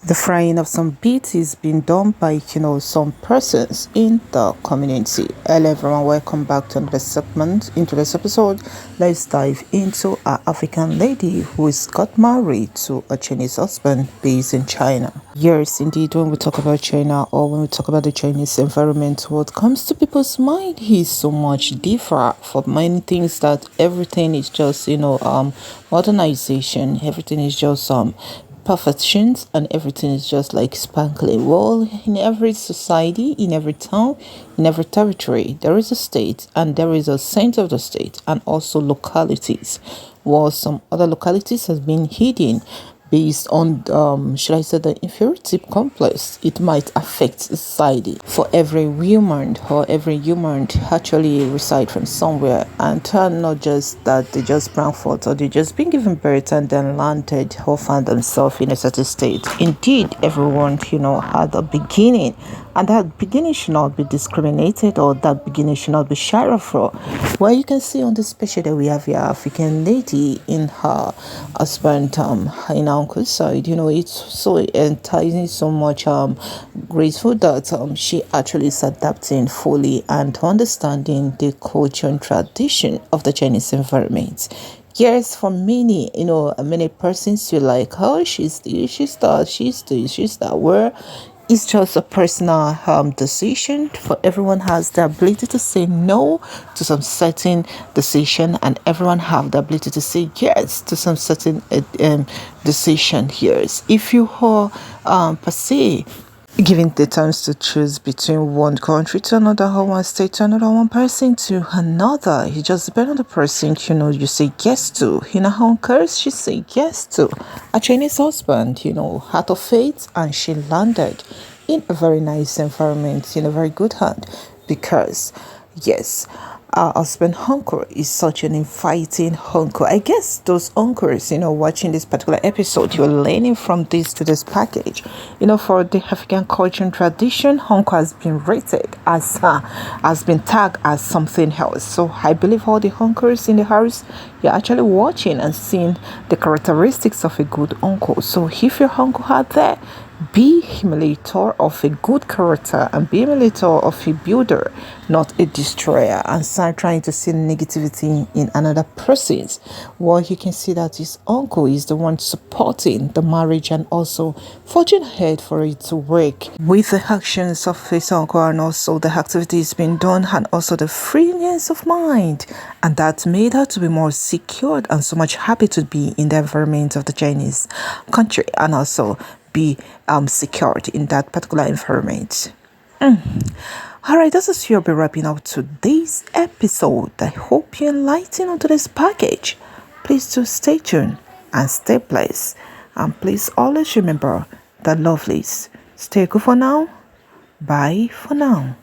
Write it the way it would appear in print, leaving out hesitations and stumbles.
The frying of some beets is being done by some persons in the community. Hello everyone, welcome back to another segment. Into this episode, let's dive into an African lady who is got married to a Chinese husband based in China. Yes, indeed, when we talk about China or when we talk about the Chinese environment, what comes to people's mind is so much different for many things, that everything is just modernization. Everything is just perfections, and everything is just like sparkling. Well, in every society, in every town, in every territory, there is a state and there is a center of the state and also localities. While some other localities has been hidden based on should I say the inferiority complex, it might affect society. For every human or every human actually reside from somewhere, and not just that they just sprang forth or they just been given birth and then landed or found themselves in a certain state. Indeed, everyone had a beginning, and that beginning should not be discriminated, or that beginning should not be shied for. Well, you can see on this picture that we have here African lady in her husband in our uncle's side. It's so enticing, so much grateful that she actually is adapting fully and understanding the culture and tradition of the Chinese environment. Yes, for many, many persons feel like, oh, she's this, she's that, she's this, she's that. Where it's just a personal decision. For everyone has the ability to say no to some certain decision, and everyone have the ability to say yes to some certain decision. Yes, if you are per se giving the chance to choose between one country to another, or one state to another, one person to another, it just depends on the person you say yes to. How curse she say yes to a Chinese husband, heart of faith, and she landed in a very nice environment, in a very good hand, because yes, our husband uncle is such an inviting uncle. I guess those uncles, watching this particular episode, you're learning from this to this package. For the African culture and tradition, uncle has been rated as has been tagged as something else. So I believe all the uncles in the house, you're actually watching and seeing the characteristics of a good uncle. So if your uncle had that, be emulator of a good character and be emulator of a builder, not a destroyer, and start trying to see negativity in another person's. Well, you can see that his uncle is the one supporting the marriage and also forging ahead for it to work with the actions of his uncle, and also the activities being done, and also the freeness of mind, and that made her to be more secured and so much happy to be in the environment of the Chinese country, and also be secured in that particular environment. All right, this is you'll be wrapping up today's episode. I hope you're enlightened onto this package. Please do stay tuned and stay blessed, and please always remember that lovelies. Stay good for now. Bye for now.